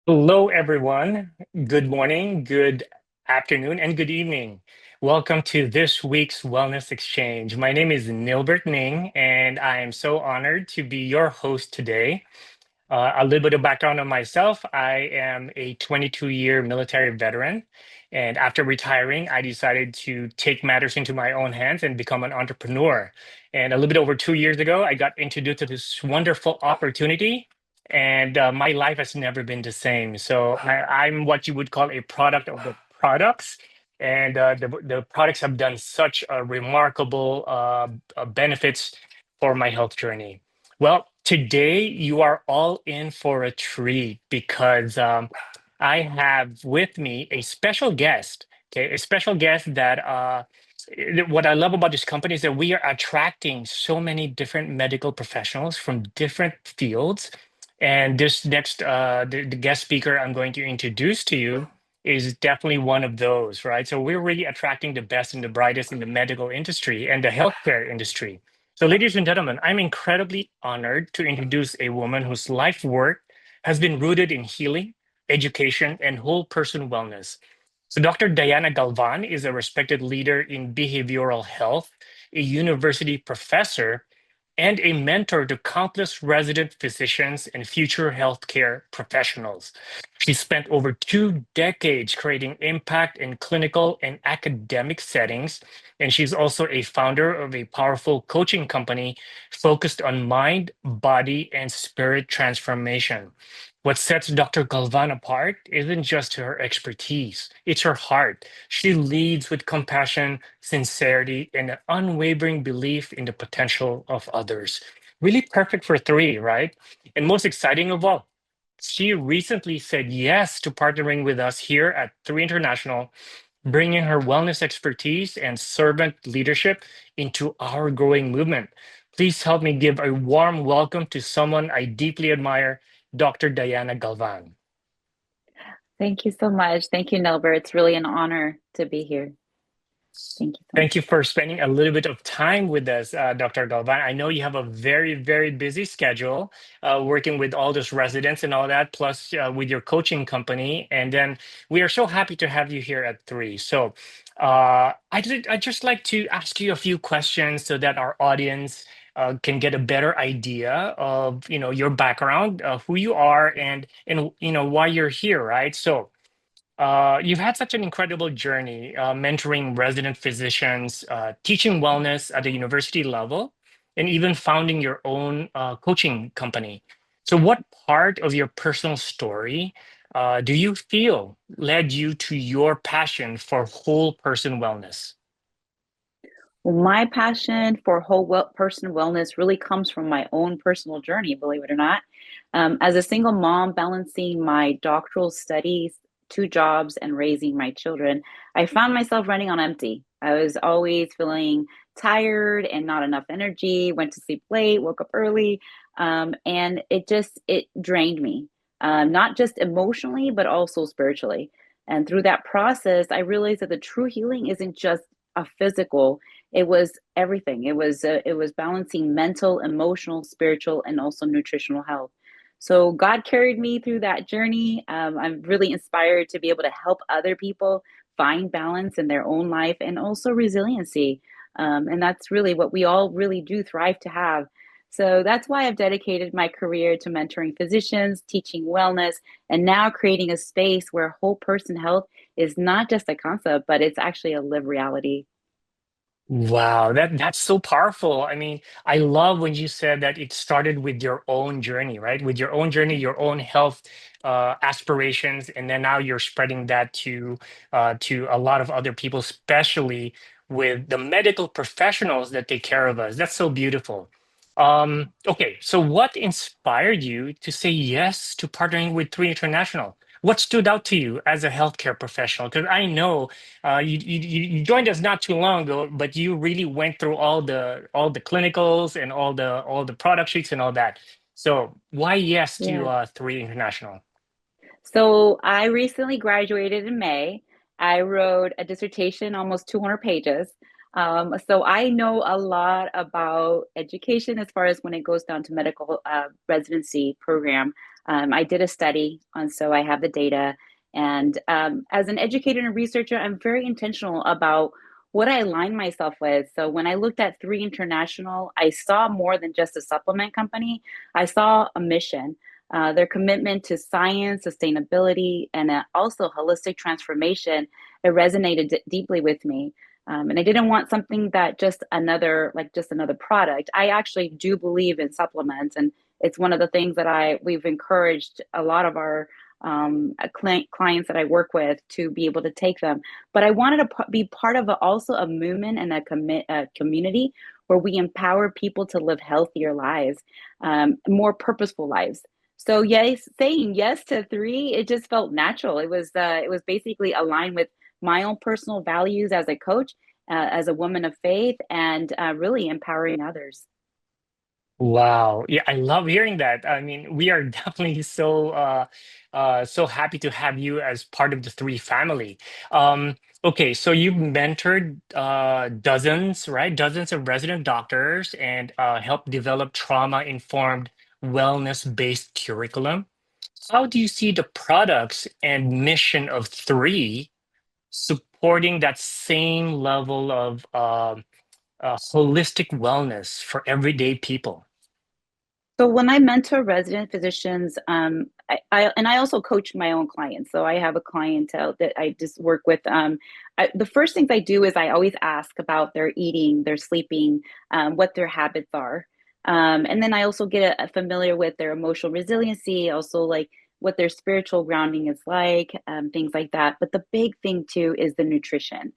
Hello, everyone. Good morning, good afternoon, and good evening. Welcome to this week's Wellness Exchange. My name is Nilbert Ng, and I am so honored to be your host today. A little bit of background on myself. I am a 22-year military veteran, and after retiring, I decided to take matters into my own hands and become an entrepreneur. And a little bit over 2 years ago, I got introduced to this wonderful opportunity, and my life has never been the same. So I'm what you would call a product of the products. And the products have done such a remarkable benefits for my health journey. Well, today you are all in for a treat because I have with me a special guest. Okay, a special guest that what I love about this company is that we are attracting so many different medical professionals from different fields. And this next the guest speaker I'm going to introduce to you is definitely one of those, right? So we're really attracting the best and the brightest in the medical industry and the healthcare industry. So, ladies and gentlemen, I'm incredibly honored to introduce a woman whose life work has been rooted in healing, education, and whole person wellness. So, Dr. Diana Galvan is a respected leader in behavioral health, a university professor, and a mentor to countless resident physicians and future healthcare professionals. She spent over 2 decades creating impact in clinical and academic settings, and she's also a founder of a powerful coaching company focused on mind, body, and spirit transformation. What sets Dr. Galvan apart isn't just her expertise, it's her heart. She leads with compassion, sincerity, and an unwavering belief in the potential of others. Really perfect for three, right? And most exciting of all, she recently said yes to partnering with us here at Three International, bringing her wellness expertise and servant leadership into our growing movement. Please help me give a warm welcome to someone I deeply admire, Dr. Diana Galvan. Thank you so much. Thank you, Nilbert. It's really an honor to be here. Thank you so much. Thank you for spending a little bit of time with us, Dr. Galvan. I know you have a very, very busy schedule, working with all those residents and all that, plus with your coaching company. And then we are so happy to have you here at Three. So I'd just like to ask you a few questions so that our audience can get a better idea of, your background, who you are, and why you're here, right? So. You've had such an incredible journey, mentoring resident physicians, teaching wellness at the university level, and even founding your own coaching company. So, what part of your personal story do you feel led you to your passion for whole person wellness? Well, my passion for person wellness really comes from my own personal journey, believe it or not. As a single mom, balancing my doctoral studies, two jobs, and raising my children, I found myself running on empty. I was always feeling tired and not enough energy, went to sleep late, woke up early, and it drained me, not just emotionally, but also spiritually. And through that process, I realized that the true healing isn't just a physical, it was everything. It was balancing mental, emotional, spiritual, and also nutritional health. So God carried me through that journey. I'm really inspired to be able to help other people find balance in their own life and also resiliency. And that's really what we all really do thrive to have. So that's why I've dedicated my career to mentoring physicians, teaching wellness, and now creating a space where whole person health is not just a concept, but it's actually a live reality. Wow, that's so powerful. I mean, I love when you said that it started with your own journey, right? With your own journey, your own health aspirations, and then now you're spreading that to a lot of other people, especially with the medical professionals that take care of us. That's so beautiful. Okay, so what inspired you to say yes to partnering with Three International? What stood out to you as a healthcare professional? Because I know you joined us not too long ago, but you really went through all the clinicals and all the product sheets and all that. So why yes to Yeah. Three International? So I recently graduated in May. I wrote a dissertation, almost 200 pages, So I know a lot about education as far as when it goes down to medical residency program. I did a study on, so I have the data. And as an educator and researcher, I'm very intentional about what I align myself with. So when I looked at Three International, I saw more than just a supplement company. I saw a mission. Their commitment to science, sustainability, and also holistic transformation, it resonated deeply with me. And I didn't want something that just another product. I actually do believe in supplements, and it's one of the things that we've encouraged a lot of our clients that I work with to be able to take them. But I wanted to be part of also a movement and a community where we empower people to live healthier lives, more purposeful lives. So yes, saying yes to three, it just felt natural. It was basically aligned with my own personal values as a coach, as a woman of faith, and really empowering others. Wow. Yeah, I love hearing that. I mean, we are definitely so happy to have you as part of the three family. Okay, so you've mentored dozens, right? Dozens of resident doctors and helped develop trauma-informed, wellness-based curriculum. How do you see the products and mission of three supporting that same level of holistic wellness for everyday people? So when I mentor resident physicians, I also coach my own clients. So I have a clientele that I just work with. The first things I do is I always ask about their eating, their sleeping, what their habits are, and then I also get familiar with their emotional resiliency, also like what their spiritual grounding is like, things like that. But the big thing too is the nutrition,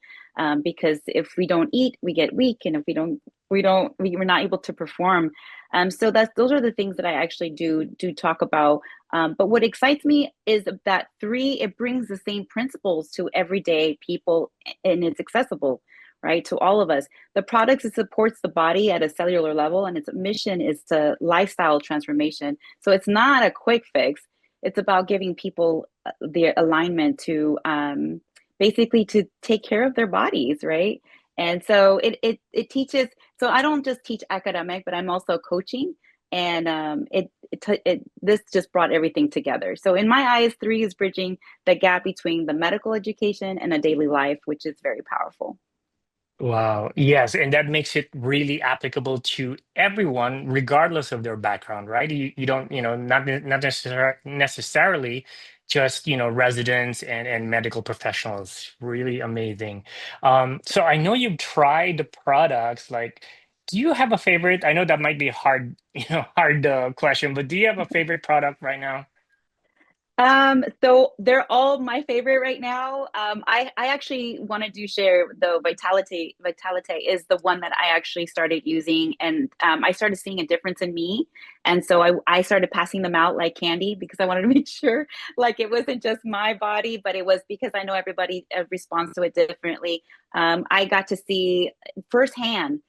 because if we don't eat, we get weak, and if we're not able to perform. So those are the things that I actually do talk about. But what excites me is that three, it brings the same principles to everyday people, and it's accessible, right, to all of us. The products, it supports the body at a cellular level, and its mission is to lifestyle transformation. So it's not a quick fix. It's about giving people the alignment to basically to take care of their bodies, right? And so it teaches. So I don't just teach academic, but I'm also coaching, and this just brought everything together. So in my eyes, three is bridging the gap between the medical education and a daily life, which is very powerful. Wow. Yes, and that makes it really applicable to everyone, regardless of their background, right? You don't, not necessarily just, residents and medical professionals. Really amazing. So I know you've tried the products. Like, do you have a favorite? I know that might be a hard, hard question, but do you have a favorite product right now? So they're all my favorite right now. I actually wanted to share the Vitality. Vitality is the one that I actually started using, and I started seeing a difference in me. And so I started passing them out like candy because I wanted to make sure like it wasn't just my body, but it was because I know everybody responds to it differently. I got to see firsthand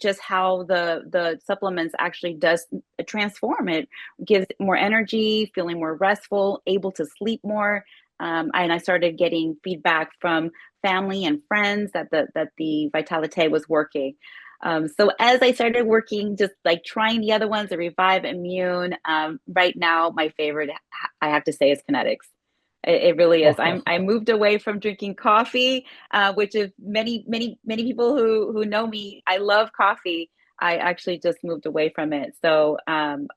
just how the supplements actually does transform it, gives more energy, feeling more restful, able to sleep more. And I started getting feedback from family and friends that the Vitalite was working. So as I started working, just like trying the other ones, the Revive Immune, right now my favorite, I have to say, is Kinetics. It really is. I moved away from drinking coffee, which is many people who know me. I love coffee. I actually just moved away from it. So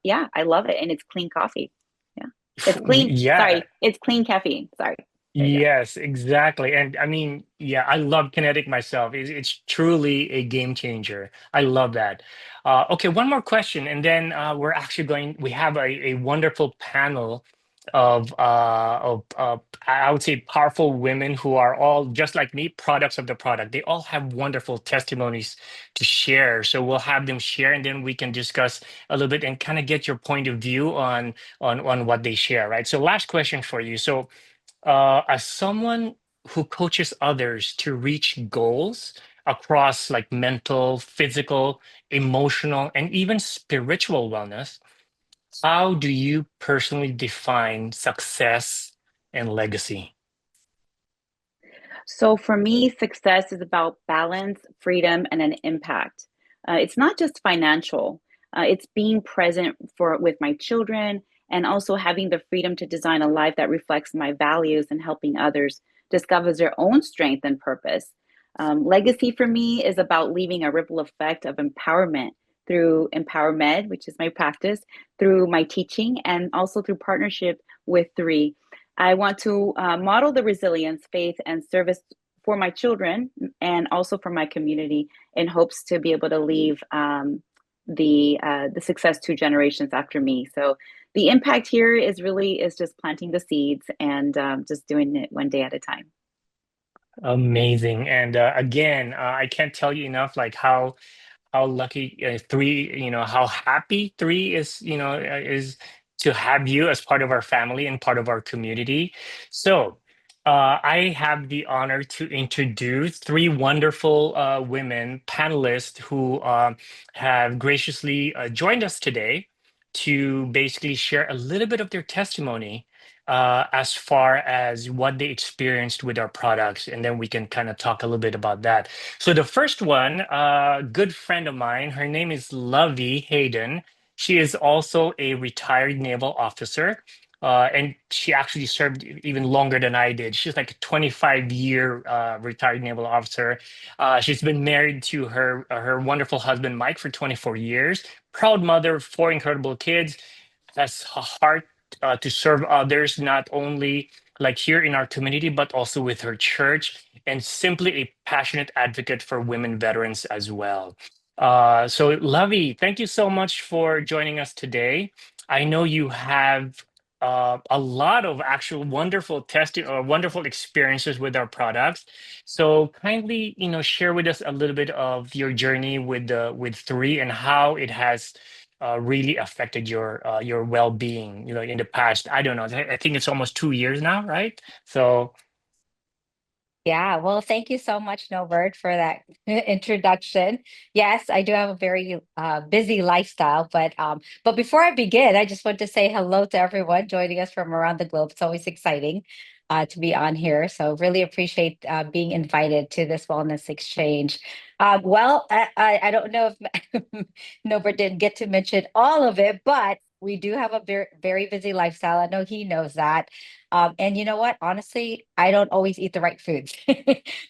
yeah, I love it, and it's clean coffee. Yeah, it's clean. Yeah. Sorry, it's clean caffeine. Sorry. There you go. Yes, exactly. And I mean, yeah, I love Kinetic myself. It's truly a game changer. I love that. Okay, one more question, and then we have a wonderful panel of I would say powerful women who are all just like me, products of the product. They all have wonderful testimonies to share. So we'll have them share, and then we can discuss a little bit and kind of get your point of view on what they share, right? So last question for you. So as someone who coaches others to reach goals across like mental, physical, emotional, and even spiritual wellness, how do you personally define success and legacy? So for me, success is about balance, freedom, and an impact. It's not just financial. It's being present for with my children and also having the freedom to design a life that reflects my values and helping others discover their own strength and purpose. Legacy for me is about leaving a ripple effect of empowerment through EmpowerMed, which is my practice, through my teaching, and also through partnership with Three. I want to model the resilience, faith, and service for my children and also for my community in hopes to be able to leave the success to generations after me. So the impact here is just planting the seeds and just doing it one day at a time. Amazing. And again, I can't tell you enough, like how lucky three, how happy three is, is to have you as part of our family and part of our community. So I have the honor to introduce three wonderful women panelists who have graciously joined us today to basically share a little bit of their testimony as far as what they experienced with our products. And then we can kind of talk a little bit about that. So the first one, a good friend of mine, her name is Lovi Hayden. She is also a retired naval officer. And she actually served even longer than I did. She's like a 25-year retired naval officer. She's been married to her wonderful husband, Mike, for 24 years. Proud mother of four incredible kids, has a heart to serve others, not only like here in our community, but also with her church, and simply a passionate advocate for women veterans as well. So, Lavi, thank you so much for joining us today. I know you have a lot of actual wonderful testing or wonderful experiences with our products. So, kindly, share with us a little bit of your journey with Three and how it has really affected your well-being, in the past. I don't know. I think it's almost 2 years now, right? So Yeah, well, thank you so much, Nilbert, for that introduction. Yes, I do have a very busy lifestyle, but before I begin, I just want to say hello to everyone joining us from around the globe. It's always exciting to be on here, so really appreciate being invited to this wellness exchange. I don't know if Nilbert didn't get to mention all of it, but we do have a very busy lifestyle. I know he knows that. And you know what? Honestly, I don't always eat the right foods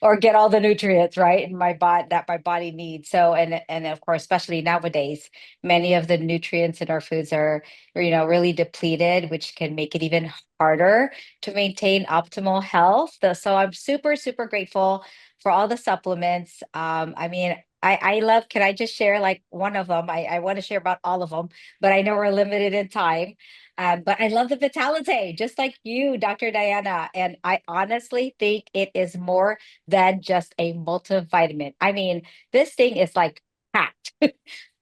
or get all the nutrients right in my body that my body needs. So, and of course, especially nowadays, many of the nutrients in our foods are, really depleted, which can make it even harder to maintain optimal health. So I'm super grateful for all the supplements. I mean, I love, can I just share like one of them? I want to share about all of them, but I know we're limited in time. But I love the Vitality, just like you, Dr. Diana. And I honestly think it is more than just a multivitamin. I mean, this thing is like packed,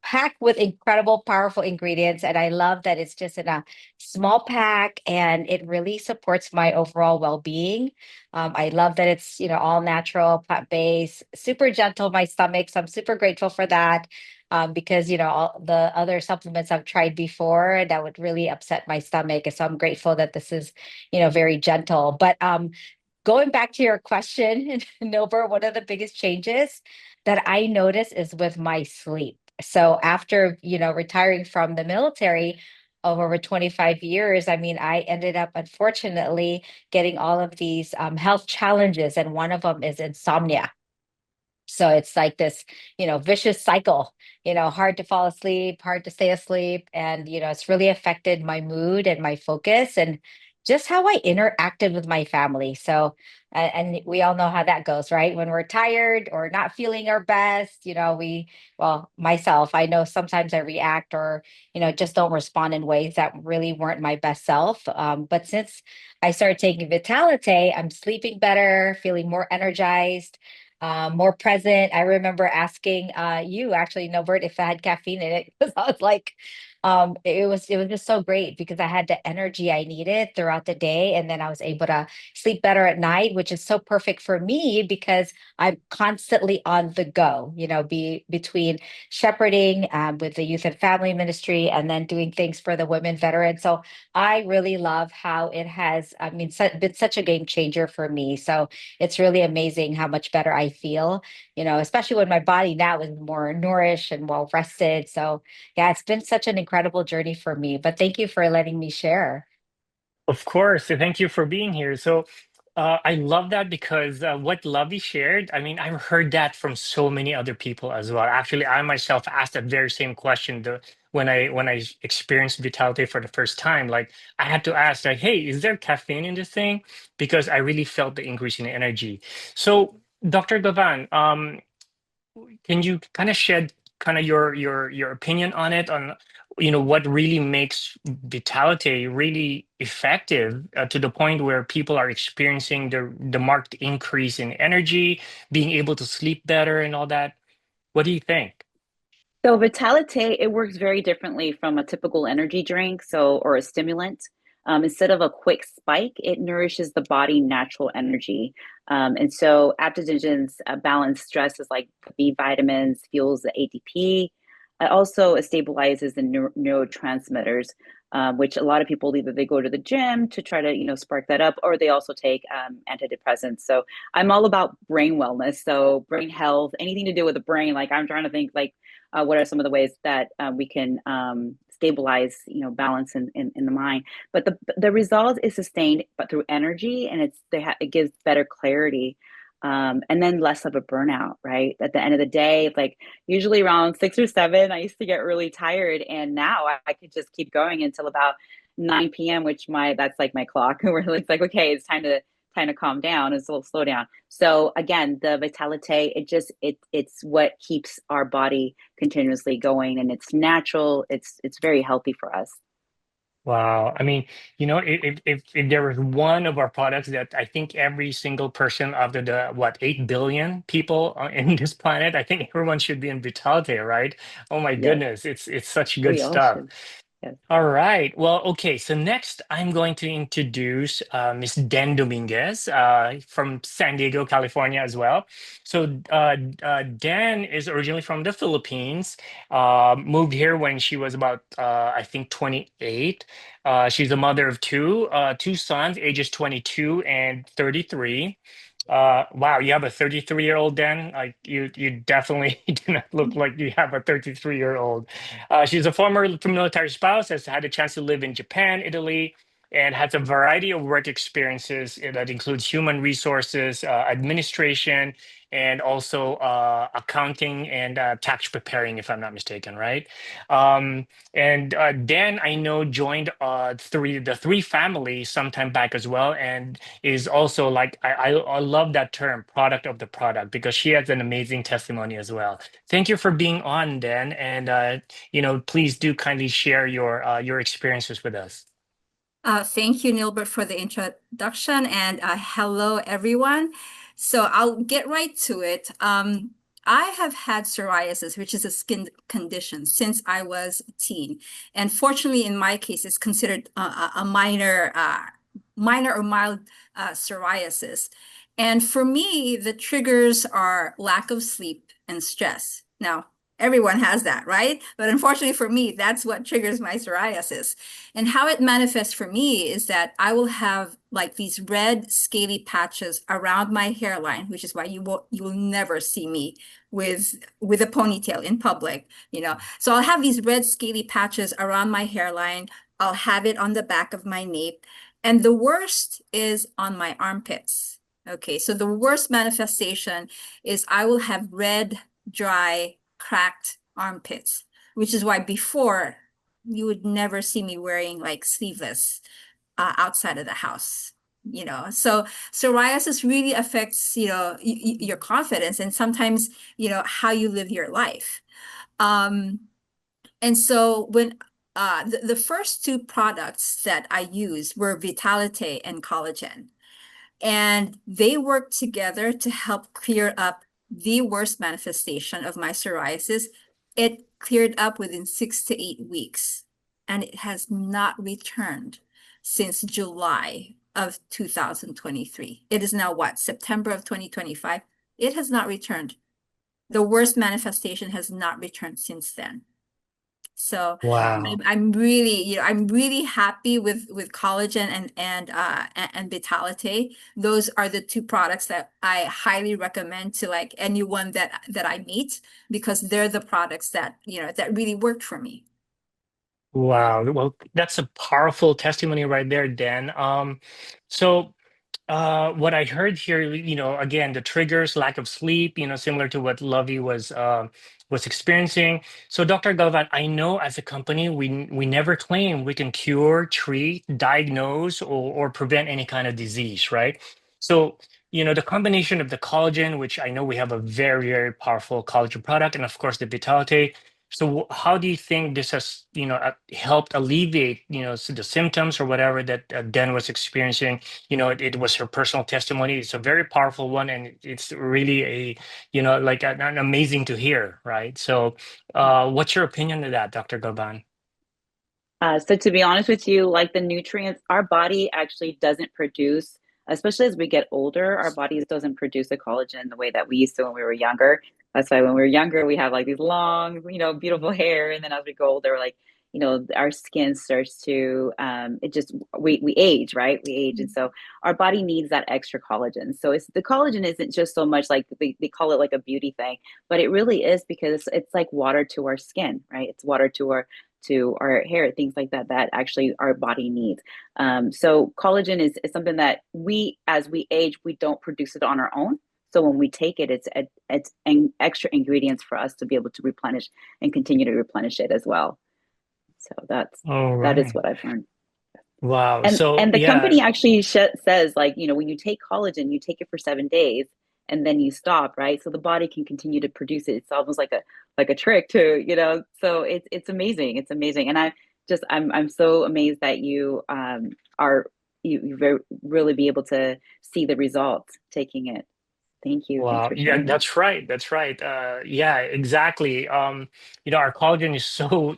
packed with incredible, powerful ingredients. And I love that it's just in a small pack and it really supports my overall well-being. I love that it's, all natural, plant-based, super gentle on my stomach. So I'm super grateful for that because all the other supplements I've tried before that would really upset my stomach. So I'm grateful that this is, very gentle. But going back to your question, Nilbert, one of the biggest changes that I notice is with my sleep. So after, retiring from the military of over 25 years, I mean, I ended up unfortunately getting all of these health challenges, and one of them is insomnia. So it's like this, vicious cycle, hard to fall asleep, hard to stay asleep. And, it's really affected my mood and my focus and just how I interacted with my family. So, and we all know how that goes, right? When we're tired or not feeling our best, myself, I know sometimes I react or, just don't respond in ways that really weren't my best self. But since I started taking Vitality, I'm sleeping better, feeling more energized, more present. I remember asking you actually, Nobert, if I had caffeine in it because I was like, It was just so great because I had the energy I needed throughout the day, and then I was able to sleep better at night, which is so perfect for me because I'm constantly on the go, be between shepherding with the youth and family ministry and then doing things for the women veterans. So I really love how it has, I mean, been such a game changer for me. So it's really amazing how much better I feel, especially when my body now is more nourished and well rested. So yeah, it's been such an incredible journey for me. But thank you for letting me share. Of course. Thank you for being here. So I love that because what Lovey shared, I mean, I've heard that from so many other people as well. Actually, I myself asked that very same question when I experienced Vitality for the first time. Like I had to ask, like, hey, is there caffeine in this thing? Because I really felt the increase in energy. So, Dr. Gavan, can you kind of shed kind of your opinion on it, on what really makes Vitality really effective to the point where people are experiencing the marked increase in energy, being able to sleep better and all that? What do you think? So Vitalite, it works very differently from a typical energy drink, or a stimulant. Instead of a quick spike, it nourishes the body natural energy. And so adaptogens balance stresses like B vitamins, fuels the ATP. It stabilizes the neurotransmitters, which a lot of people either they go to the gym to try to spark that up, or they also take antidepressants. So I'm all about brain wellness, so brain health, anything to do with the brain. Like I'm trying to think like what are some of the ways that we can stabilize balance in the mind. But the result is sustained but through energy, and it gives better clarity, and then less of a burnout, right? At the end of the day, like usually around 6 or 7 I used to get really tired, and now I could just keep going until about 9 p.m., which that's like my clock where it's like, okay, it's time to calm down. It's a little slow down. So again, the Vitalite, it's what keeps our body continuously going, and it's natural. It's very healthy for us. Wow. I mean, if there was one of our products that I think every single person of the what 8 billion people in this planet, I think everyone should be in Vitality, right? Oh my Yes, goodness, it's such good we all stuff. should. Yes. All right. Well, okay. So next, I'm going to introduce Miss Den Dominguez from San Diego, California, as well. So Dan is originally from the Philippines. Moved here when she was about, I think, 28. She's a mother of two sons, ages 22 and 33. Wow, you have a 33-year-old Dan. Like you definitely do not look like you have a 33-year-old. She's a former military spouse, has had a chance to live in Japan, Italy, and has a variety of work experiences that includes human resources, administration, and also accounting and tax preparing, if I'm not mistaken, right? And Dan, I know, joined the three families sometime back as well, and is also like I love that term, product of the product, because she has an amazing testimony as well. Thank you for being on, Dan, and please do kindly share your experiences with us. Thank you, Nilbert, for the introduction, and hello, everyone. So I'll get right to it. I have had psoriasis, which is a skin condition, since I was a teen. And fortunately, in my case, it's considered a minor or mild psoriasis. And for me, the triggers are lack of sleep and stress. Now, everyone has that, right? But unfortunately for me, that's what triggers my psoriasis. And how it manifests for me is that I will have like these red scaly patches around my hairline, which is why you will never see me with a ponytail in public, So I'll have these red scaly patches around my hairline. I'll have it on the back of my nape. And the worst is on my armpits. Okay, so the worst manifestation is I will have red, dry, cracked armpits, which is why before you would never see me wearing like sleeveless outside of the house. So psoriasis really affects your confidence and sometimes how you live your life. And so when the first two products that I used were Vitalite and Collagen, and they work together to help clear up the worst manifestation of my psoriasis. It cleared up within 6 to 8 weeks. and it has not returned since July of 2023. It is now what, September of 2025? It has not returned. The worst manifestation has not returned since then. So Wow. I'm really, I'm really happy with collagen and Vitality. Those are the two products that I highly recommend to like anyone that I meet, because they're the products that, that really worked for me. Wow. Well, that's a powerful testimony right there, Dan. So what I heard here, again, the triggers, lack of sleep, similar to what Lovey was experiencing. So, Dr. Galvan, I know as a company, we never claim we can cure, treat, diagnose, or prevent any kind of disease, right? So, the combination of the collagen, which I know we have a very, very powerful collagen product, and of course the Vitality. So how do you think this has, helped alleviate, the symptoms or whatever that Dan was experiencing? It was her personal testimony. It's a very powerful one, and it's really like an amazing to hear, right? So, what's your opinion of that, Dr. Gaban? So to be honest with you, like the nutrients, our body actually doesn't produce, especially as we get older, our bodies doesn't produce the collagen the way that we used to when we were younger. That's why when we were younger, we have like these long, beautiful hair. And then as we go older, like, our skin starts to, it just, we age, right? We age. And so our body needs that extra collagen. So the collagen isn't just so much like they call it like a beauty thing, but it really is because it's like water to our skin, right? It's water to our hair, things like that, that actually our body needs. So collagen is something that as we age, we don't produce it on our own. So when we take it, it's extra ingredients for us to be able to replenish and continue to replenish it as well. So All that is right. what I've learned. Wow. And So the yeah. company actually says, like, when you take collagen, you take it for 7 days and then you stop, right? So the body can continue to produce it. It's almost like a trick too, So it's amazing. It's amazing. And I'm so amazed that you are really be able to see the results taking it. Thank you. Thanks Wow. for Yeah, sharing that. that's right. That's right. Yeah, exactly. Our collagen is so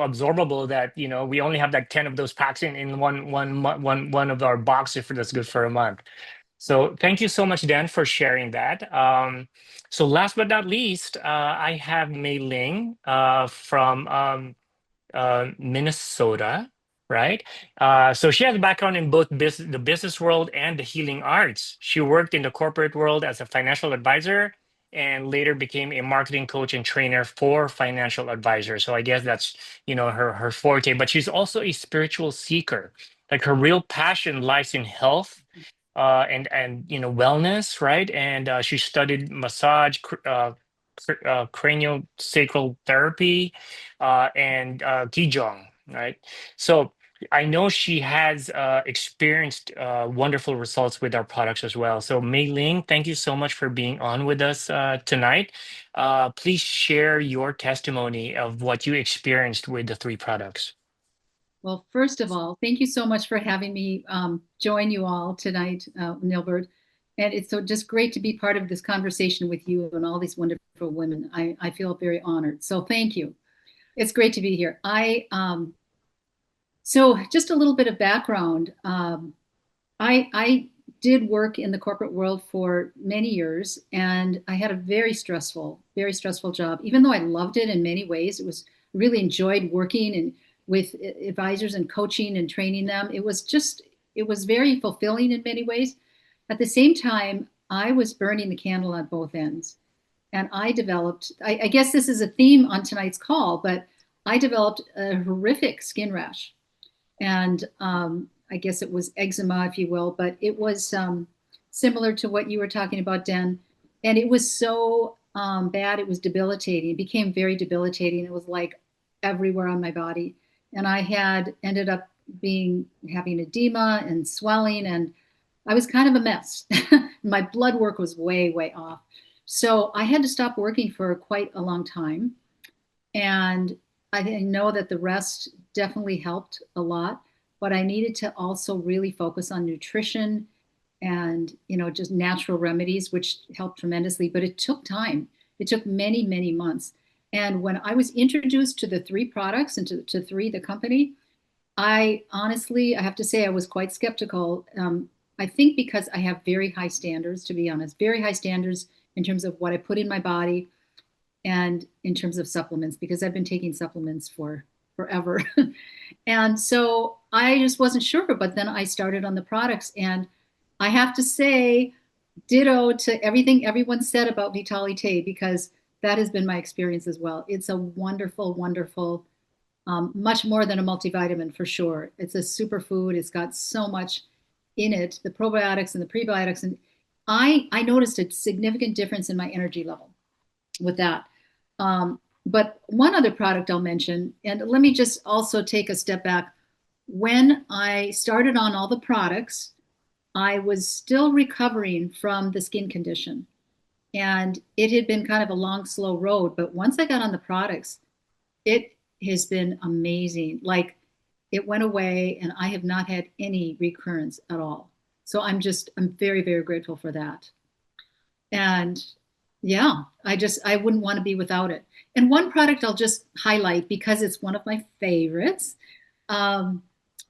absorbable that, we only have like 10 of those packs in one of our boxes for that's good for a month. So thank you so much, Dan, for sharing that. So last but not least, I have MayLing from Minnesota, right? So she has a background in both the business world and the healing arts. She worked in the corporate world as a financial advisor and later became a marketing coach and trainer for financial advisors. So I guess that's, her forte, but she's also a spiritual seeker. Like her real passion lies in health and wellness, right? And she studied massage, cranial sacral therapy, and Gijong, right? So I know she has experienced wonderful results with our products as well. So MayLing, thank you so much for being on with us tonight. Please share your testimony of what you experienced with the three products. Well, first of all, thank you so much for having me join you all tonight, Nilbert. And it's so just great to be part of this conversation with you and all these wonderful women. I feel very honored. So thank you. It's great to be here. So just a little bit of background. I did work in the corporate world for many years, and I had a very stressful job. Even though I loved it in many ways, really enjoyed working and with advisors and coaching and training them. It was very fulfilling in many ways. At the same time, I was burning the candle at both ends. And I developed, I guess this is a theme on tonight's call, but I developed a horrific skin rash. And I guess it was eczema, if you will, but it was similar to what you were talking about, Dan. And it was so bad, it was debilitating. It became very debilitating. It was like everywhere on my body. And I had ended up having edema and swelling, and I was kind of a mess. My blood work was way, way off. So I had to stop working for quite a long time. And I know that the rest definitely helped a lot, but I needed to also really focus on nutrition and, just natural remedies, which helped tremendously. But it took time. It took many, many months. And when I was introduced to the three products and to the company, I honestly, I have to say, I was quite skeptical. I think because I have very high standards, to be honest, very high standards in terms of what I put in my body and in terms of supplements, because I've been taking supplements for forever. And so I just wasn't sure. But then I started on the products, and I have to say, ditto to everything everyone said about Vitalite, because that has been my experience as well. It's a wonderful, wonderful, much more than a multivitamin for sure. It's a superfood. It's got so much in it, the probiotics and the prebiotics. And I noticed a significant difference in my energy level with that. But one other product I'll mention, and let me just also take a step back. When I started on all the products, I was still recovering from the skin condition. And it had been kind of a long, slow road. But once I got on the products, it has been amazing. Like, it went away and I have not had any recurrence at all. So I'm very, very grateful for that. And yeah, I wouldn't want to be without it. And one product I'll just highlight because it's one of my favorites, um,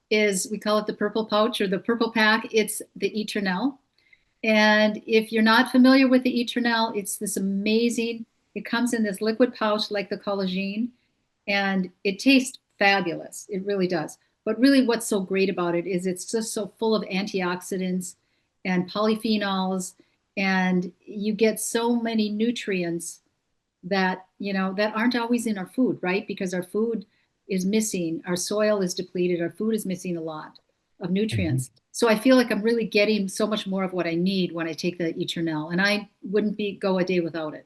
is, we call it the purple pouch or the purple pack. It's the Eternel. And if you're not familiar with the Eternel, it's this amazing, it comes in this liquid pouch like the collagen, and it tastes fabulous. It really does. But really, what's so great about it is it's just so full of antioxidants and polyphenols, and you get so many nutrients that, that aren't always in our food, right? Because our food is missing, our soil is depleted, our food is missing a lot of Mhm. nutrients. So I feel like I'm really getting so much more of what I need when I take the Eternel, and I wouldn't go a day without it.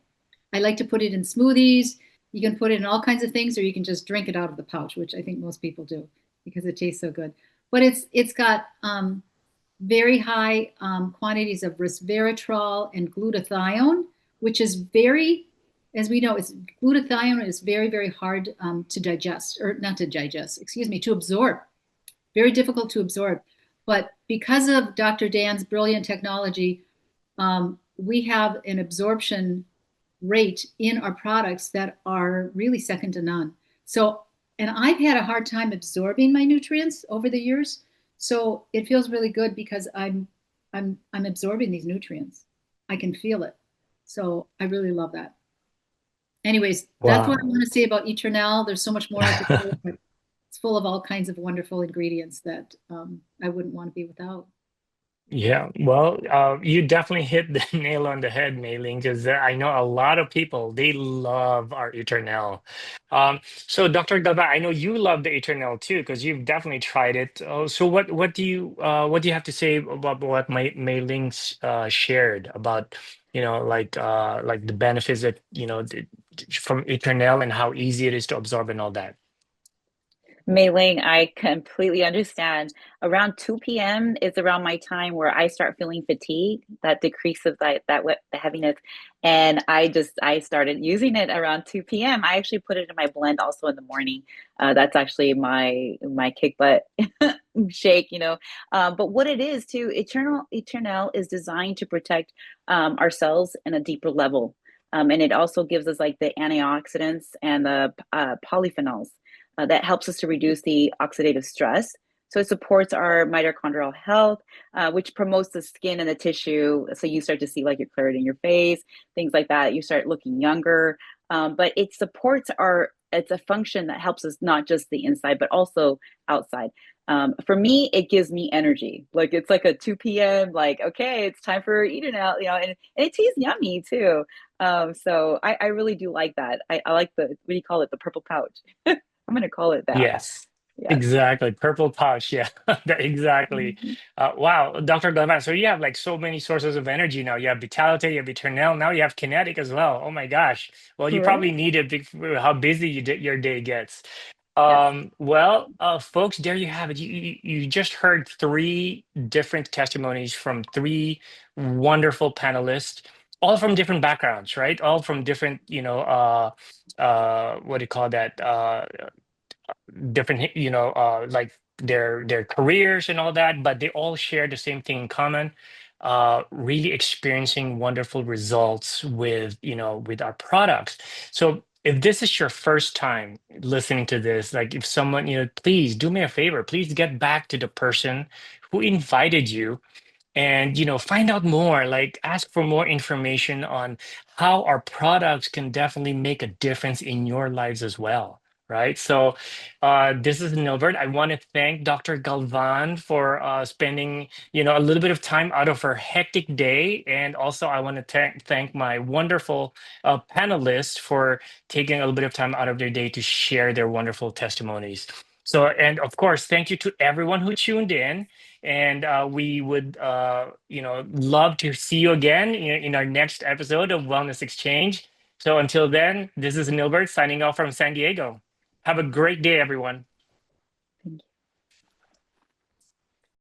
I like to put it in smoothies. You can put it in all kinds of things, or you can just drink it out of the pouch, which I think most people do because it tastes so good. But it's got very high quantities of resveratrol and glutathione, which is very, as we know, it's glutathione is very, very hard to digest, or not to digest, excuse me, to absorb. Very difficult to absorb. But because of Dr. Dan's brilliant technology, we have an absorption rate in our products that are really second to none. So, and I've had a hard time absorbing my nutrients over the years. So it feels really good because I'm absorbing these nutrients. I can feel it. So I really love that. Anyways, that's what I Wow. want to say about Eternal. There's so much more I could say, but it's full of all kinds of wonderful ingredients that I wouldn't want to be without. Yeah, well, you definitely hit the nail on the head, MayLing, because I know a lot of people, they love our Eternel. So, Dr. Galvan, I know you love the Eternel too, because you've definitely tried it. So, what do you have to say about what MayLing shared about, like the benefits that from Eternel and how easy it is to absorb and all that? Mei-Ling, I completely understand. Around 2 p.m. is around my time where I start feeling fatigue, that decrease of the heaviness. And I started using it around 2 p.m. I actually put it in my blend also in the morning. That's actually my kick butt shake, But what it is too, Eternal is designed to protect our cells in a deeper level. And it also gives us like the antioxidants and the polyphenols that helps us to reduce the oxidative stress. So it supports our mitochondrial health, which promotes the skin and the tissue. So you start to see like your clarity in your face, things like that. You start looking younger. But it supports it's a function that helps us not just the inside, but also outside. For me, it gives me energy. Like it's like a 2 p.m., like, okay, it's time for eating out, and it tastes yummy too. So I really do like that. I like what do you call it? The purple pouch. I'm gonna call it that. Yes, Yes. exactly. Purple pouch. Yeah, exactly. Mhm. Wow, Dr. Galvan. So you have like so many sources of energy now. You have vitality, you have eternal. Now you have kinetic as well. Oh my gosh. Well, you Right? probably need it for how busy your day gets. Yes. Well, folks, there you have it. You just heard three different testimonies from three wonderful panelists, all from different backgrounds, right? All from different, what do you call that? Different like their careers and all that, but they all share the same thing in common, really experiencing wonderful results with with our products. So if this is your first time listening to this, like if someone, please do me a favor, please get back to the person who invited you and find out more, like ask for more information on how our products can definitely make a difference in your lives as well, right? So this is Nilbert. I want to thank Dr. Galvan for spending a little bit of time out of her hectic day, and also I want to thank my wonderful panelists for taking a little bit of time out of their day to share their wonderful testimonies. So, and of course, thank you to everyone who tuned in. And we would, love to see you again in our next episode of Wellness Exchange. So until then, this is Nilbert signing off from San Diego. Have a great day, everyone.